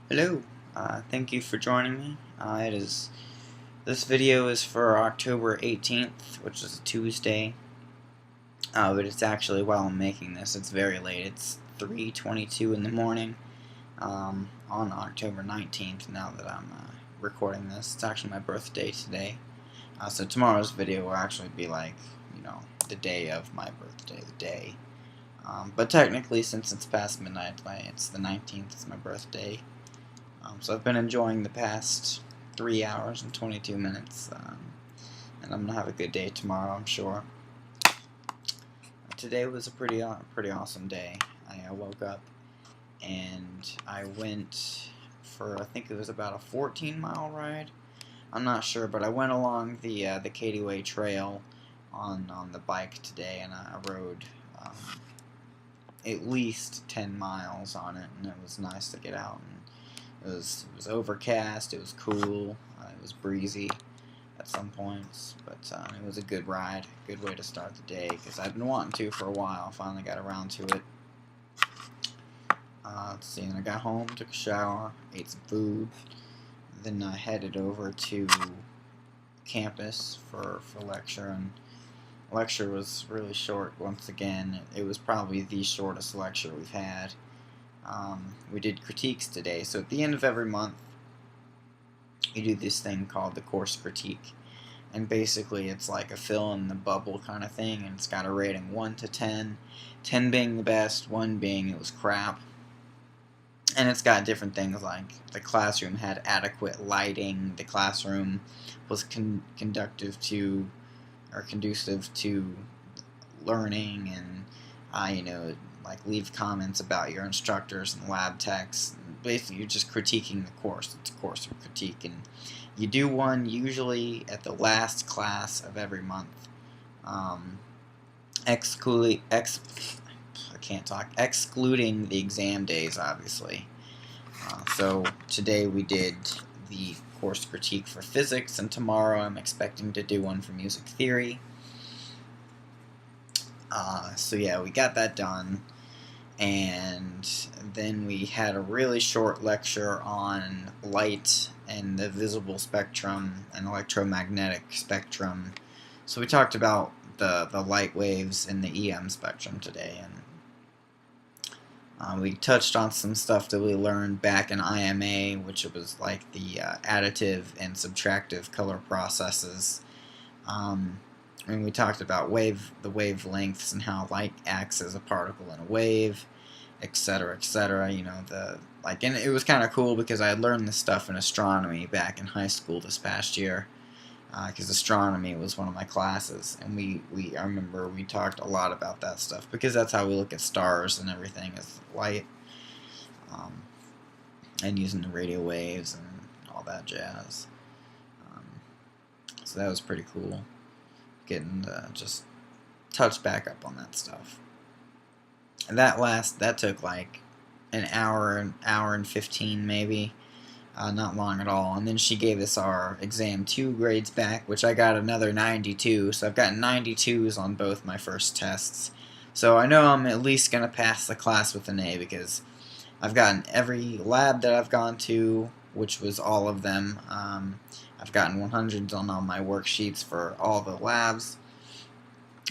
Hello, thank you for joining me. This video is for October 18th, which is a Tuesday. But it's actually, while I'm making this, it's very late. It's 3:22 in the morning on October 19th. Now that I'm recording this, it's actually my birthday today. So tomorrow's video will actually be like, the day of my birthday, the day. But technically, since it's past midnight, it's the 19th. It's my birthday. So I've been enjoying the past 3 hours and 22 minutes, and I'm going to have a good day tomorrow, I'm sure. Today was a pretty awesome day. I woke up and I went for, I think it was about a 14-mile ride. I'm not sure, but I went along the Katy Way Trail on the bike today, and I rode at least 10 miles on it, and it was nice to get out. And it was overcast, it was cool, it was breezy at some points, but it was a good ride, good way to start the day, because I've been wanting to for a while. Finally got around to it. Let's see, and I got home, took a shower, ate some food, then I headed over to campus for lecture, and lecture was really short once again. It was probably the shortest lecture we've had. We did critiques today, so at the end of every month you do this thing called the course critique, and basically it's like a fill in the bubble kind of thing, and it's got a rating 1 to 10, 10 being the best, 1 being it was crap. And it's got different things like the classroom had adequate lighting, the classroom was conducive to learning, and like leave comments about your instructors and lab techs. Basically, you're just critiquing the course. It's a course of critique, and you do one usually at the last class of every month. Excluding the exam days, obviously. So today we did the course critique for physics, and tomorrow I'm expecting to do one for music theory. So yeah, we got that done, and then we had a really short lecture on light and the visible spectrum and electromagnetic spectrum. So we talked about the light waves and the EM spectrum today, and we touched on some stuff that we learned back in IMA, which was like the additive and subtractive color processes. And we talked about the wavelengths and how light acts as a particle in a wave, etc., etc. And it was kind of cool because I had learned this stuff in astronomy back in high school this past year, because astronomy was one of my classes, and I remember we talked a lot about that stuff because that's how we look at stars and everything, is light, and using the radio waves and all that jazz. So that was pretty cool, getting to just touch back up on that stuff. And that took like an hour and 15 maybe, not long at all. And then she gave us our exam 2 grades back, which I got another 92, so I've gotten 92s on both my first tests. So I know I'm at least going to pass the class with an A, because I've gotten every lab that I've gone to, which was all of them. I've gotten 100s on all my worksheets for all the labs.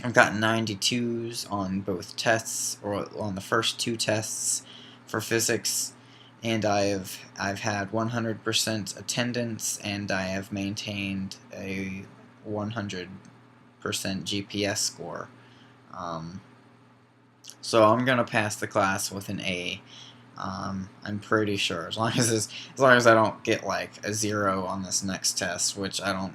I've gotten 92s on both tests, or on the first 2 tests for physics, and I've had 100% attendance, and I have maintained a 100% GPS score. So I'm gonna pass the class with an A. I'm pretty sure, as long as I don't get like a 0 on this next test, which I'll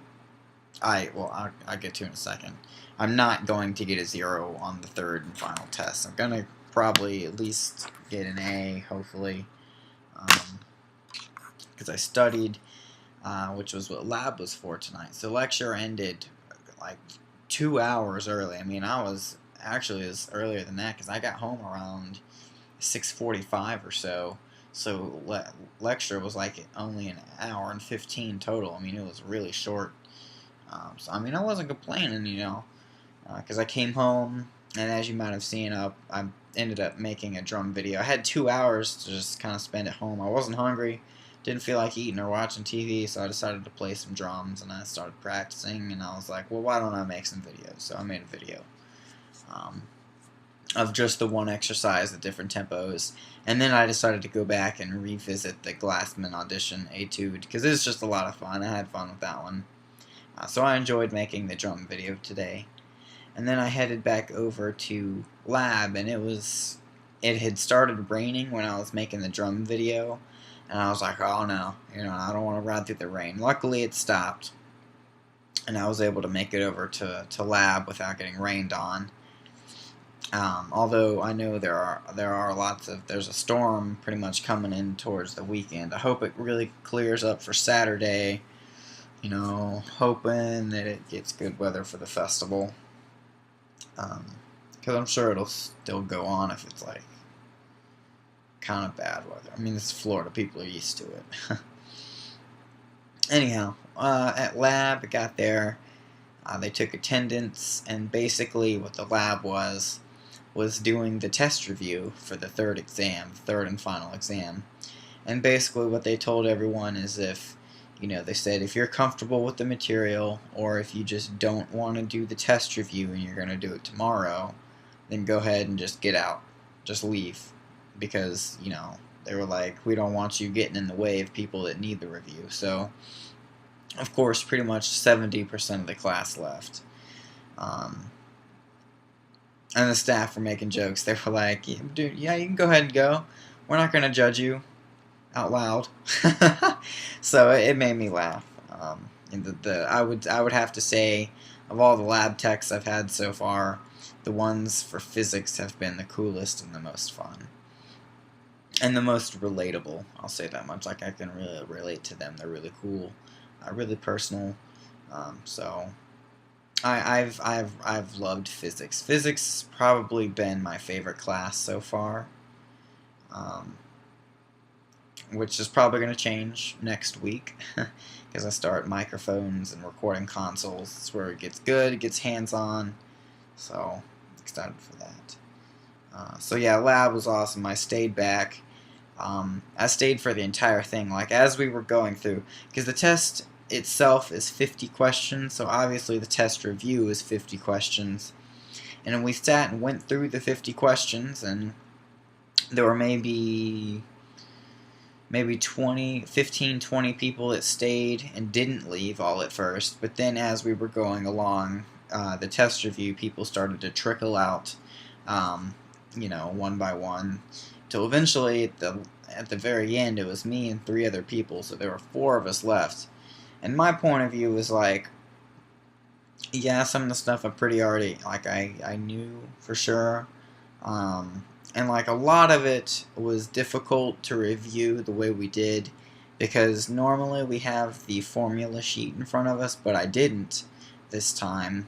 get to in a second. I'm not going to get a 0 on the third and final test. I'm gonna probably at least get an A, hopefully, because I studied, which was what lab was for tonight. So lecture ended like 2 hours early. I mean, I was actually earlier than that, because I got home around 6:45 or so. So lecture was like only an hour and 15 total. I mean, it was really short. So I mean, I wasn't complaining, because I came home, And as you might have seen, I ended up making a drum video. I had 2 hours to just kind of spend at home. I wasn't hungry, didn't feel like eating or watching TV, so I decided to play some drums, and I started practicing, and I was like, well, why don't I make some videos? So I made a video um, of just the one exercise at different tempos, and then I decided to go back and revisit the Glassman Audition Etude, because it was just a lot of fun. I had fun with that one. So I enjoyed making the drum video today. And then I headed back over to lab, and it had started raining when I was making the drum video, and I was like, oh no, I don't want to run through the rain. Luckily it stopped, and I was able to make it over to lab without getting rained on. Although I know there's a storm pretty much coming in towards the weekend. I hope it really clears up for Saturday, hoping that it gets good weather for the festival. Because I'm sure it'll still go on if it's like kind of bad weather. I mean, it's Florida, people are used to it. Anyhow, at lab, I got there. They took attendance, and basically what the lab was doing the test review for the third and final exam. And basically what they told everyone is they said if you're comfortable with the material, or if you just don't want to do the test review and you're going to do it tomorrow, then go ahead and just get out. Just leave. Because, they were like, we don't want you getting in the way of people that need the review. So, of course, pretty much 70% of the class left. And the staff were making jokes. They were like, dude, yeah, you can go ahead and go. We're not going to judge you out loud. So it made me laugh. And I would have to say, of all the lab techs I've had so far, the ones for physics have been the coolest and the most fun. And the most relatable, I'll say that much. Like, I can really relate to them. They're really cool, really personal. So I've loved physics. Physics has probably been my favorite class so far. Which is probably going to change next week because I start microphones and recording consoles. It's where it gets good, it gets hands-on, so excited for that. So yeah, lab was awesome. I stayed back. I stayed for the entire thing, like as we were going through, because the test itself is 50 questions, so obviously the test review is 50 questions. And then we sat and went through the 50 questions, and there were maybe 15, 20 people that stayed and didn't leave all at first. But then as we were going along the test review, people started to trickle out, one by one, till eventually at the very end it was me and 3 other people, so there were 4 of us left. And my point of view was like, yeah, some of the stuff I pretty already, like, I knew for sure. And like a lot of it was difficult to review the way we did, because normally we have the formula sheet in front of us, but I didn't this time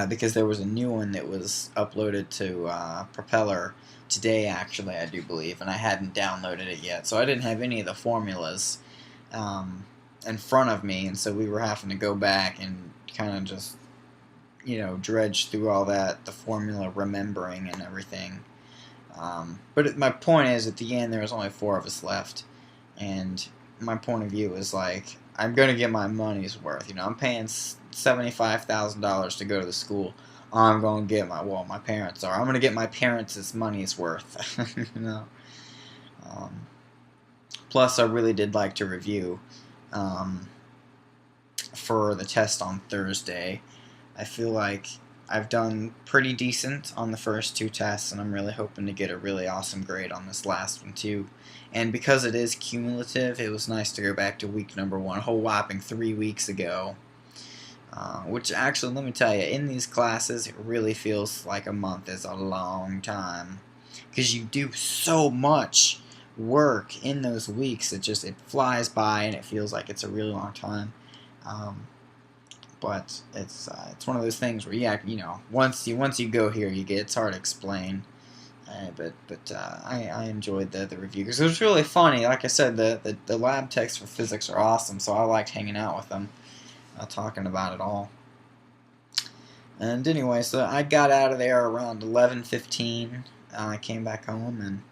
because there was a new one that was uploaded to Propeller today, actually, I do believe, and I hadn't downloaded it yet, so I didn't have any of the formulas in front of me, and so we were having to go back and kind of just dredge through all that, the formula remembering and everything. But my point is, at the end, there was only 4 of us left, and my point of view is like, I'm going to get my money's worth. I'm paying $75,000 to go to the school. I'm going to get my parents are. I'm going to get my parents' money's worth. Plus, I really did like to review for the test on Thursday. I feel like I've done pretty decent on the first 2 tests, and I'm really hoping to get a really awesome grade on this last one too. And because it is cumulative, it was nice to go back to week number 1, a whole whopping 3 weeks ago. Which actually, let me tell you, in these classes, it really feels like a month is a long time, because you do so much work in those weeks. It flies by, and it feels like it's a really long time. But it's one of those things where once you go here, it's hard to explain. But I enjoyed the review because it was really funny. Like I said, the lab techs for physics are awesome, so I liked hanging out with them, talking about it all. And anyway, so I got out of there around 11:15. I came back home and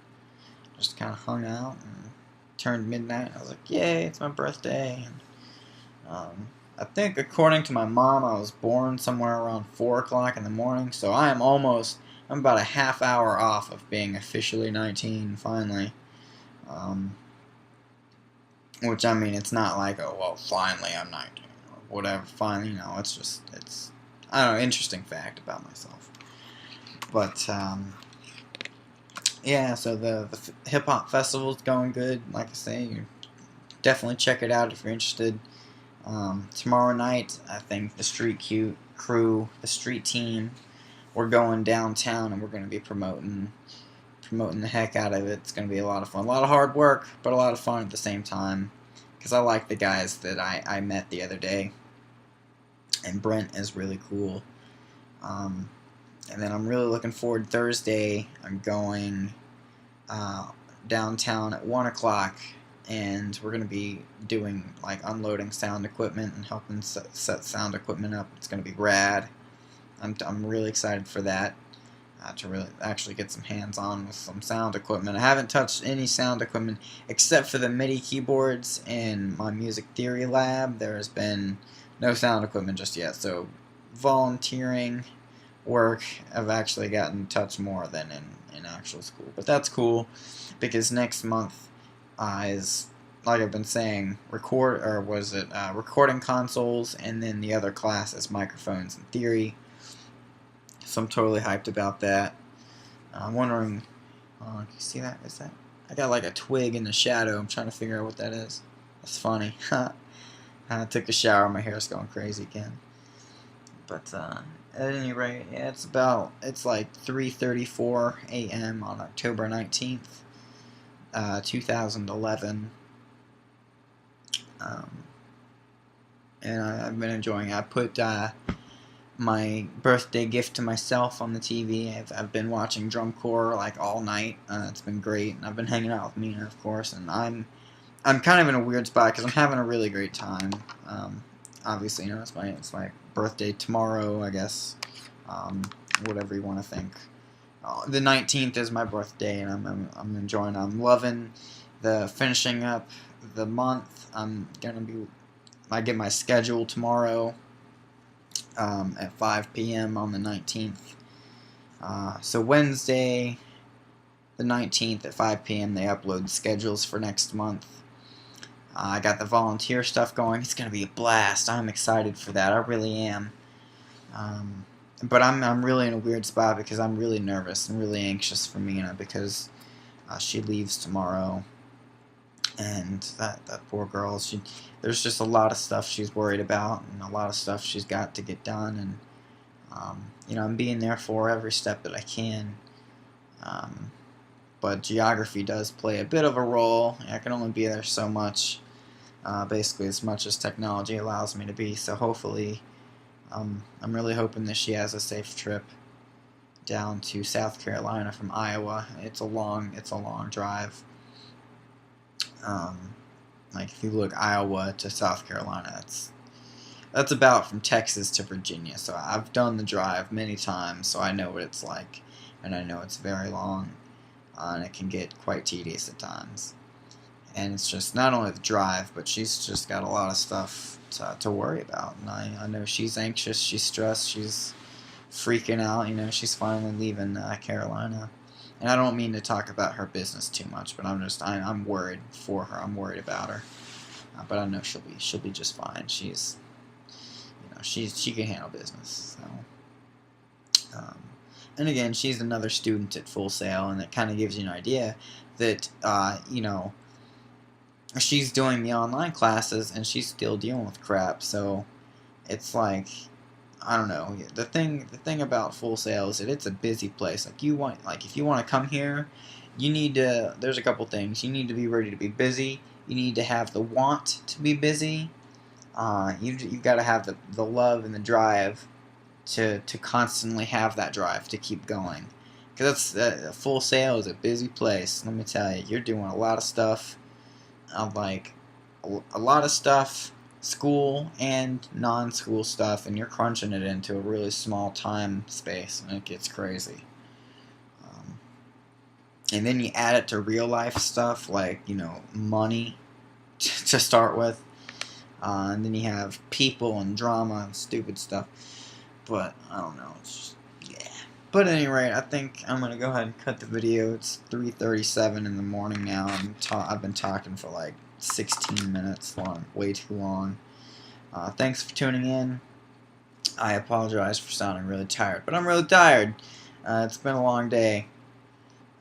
just kind of hung out and turned midnight. I was like, yay, it's my birthday. And I think according to my mom, I was born somewhere around 4 o'clock in the morning, so I'm about a half hour off of being officially 19 finally. Um, which, I mean, it's not like, oh, well, finally I'm 19 or whatever, finally, it's, I don't know, interesting fact about myself. But, yeah, so the hip hop festival's going good. Like I say, you definitely check it out if you're interested. Tomorrow night, I think the the street team, we're going downtown and we're going to be promoting the heck out of it. It's going to be a lot of fun. A lot of hard work, but a lot of fun at the same time. Because I like the guys that I met the other day. And Brent is really cool. And then I'm really looking forward. Thursday, I'm going downtown at 1 o'clock. And we're going to be doing, like, unloading sound equipment and helping set sound equipment up. It's going to be rad. I'm really excited for that. To really actually get some hands-on with some sound equipment. I haven't touched any sound equipment except for the MIDI keyboards in my music theory lab. There has been no sound equipment just yet. So volunteering work, I've actually gotten touched more than in actual school. But that's cool because next month is, like I've been saying, recording consoles, and then the other class is microphones and theory. So I'm totally hyped about that. I'm wondering, can you see that? Is that? I got like a twig in the shadow. I'm trying to figure out what that is. That's funny. I took a shower. My hair's going crazy again. But at any rate, yeah, it's like 3:34 a.m. on October 19th, 2011. And I've been enjoying it. I put my birthday gift to myself on the TV. I've been watching drum corps like all night. It's been great, and I've been hanging out with Mina, of course. And I'm kind of in a weird spot because I'm having a really great time. Obviously, it's my birthday tomorrow, I guess. Whatever you want to think. The 19th is my birthday, and I'm enjoying. I'm loving the finishing up the month. I get my schedule tomorrow. At 5 p.m. on the 19th. So Wednesday, the 19th at 5 p.m. they upload schedules for next month. I got the volunteer stuff going. It's going to be a blast. I'm excited for that. I really am. But I'm really in a weird spot because I'm really nervous and really anxious for Mina because she leaves tomorrow. And that poor girl, there's just a lot of stuff she's worried about and a lot of stuff she's got to get done, and I'm being there for every step that I can, but geography does play a bit of a role. I can only be there so much, basically as much as technology allows me to be, so hopefully I'm really hoping that she has a safe trip down to South Carolina from Iowa. It's a long drive. Like if you look Iowa to South Carolina, that's about from Texas to Virginia. So I've done the drive many times, so I know what it's like, and I know it's very long, and it can get quite tedious at times. And it's just not only the drive, but she's just got a lot of stuff to worry about. And I know she's anxious, she's stressed, she's freaking out. She's finally leaving Carolina. And I don't mean to talk about her business too much, but I'm worried for her. I'm worried about her, but I know she'll be just fine. She can handle business. So, and again, she's another student at Full Sail, and that kind of gives you an idea that she's doing the online classes and she's still dealing with crap. So it's like, I don't know. The thing about Full Sail is that it's a busy place. If you want to come here, you need to. There's a couple things. You need to be ready to be busy. You need to have the want to be busy. You've got to have the love and the drive to constantly have that drive to keep going. Because Full Sail is a busy place. Let me tell you, you're doing a lot of stuff. A lot of stuff school and non-school stuff, and you're crunching it into a really small time space, and it gets crazy. And then you add it to real life stuff like, you know, money to start with. And then you have people and drama and stupid stuff. But I don't know. It's just, yeah. But at any rate, I think I'm gonna go ahead and cut the video. It's 3:37 in the morning now. I've been talking for like 16 minutes long, way too long. Thanks for tuning in. I apologize for sounding really tired, but I'm really tired. It's been a long day,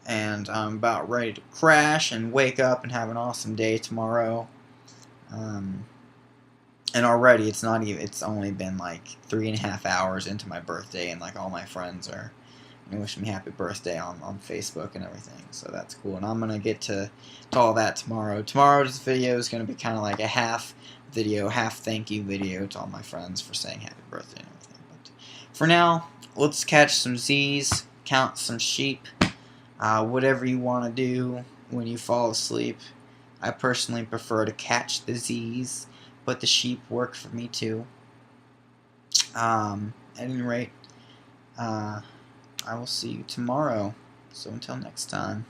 and I'm about ready to crash and wake up and have an awesome day tomorrow. And already it's only been like 3.5 hours into my birthday, and like all my friends are wishing me happy birthday on Facebook and everything, so that's cool. And I'm gonna get to all that tomorrow. Tomorrow's video is gonna be kind of like a half video, half thank you video to all my friends for saying happy birthday and everything. But for now, let's catch some Z's, count some sheep, whatever you want to do when you fall asleep. I personally prefer to catch the Z's, but the sheep work for me too. At any rate, I will see you tomorrow. So until next time.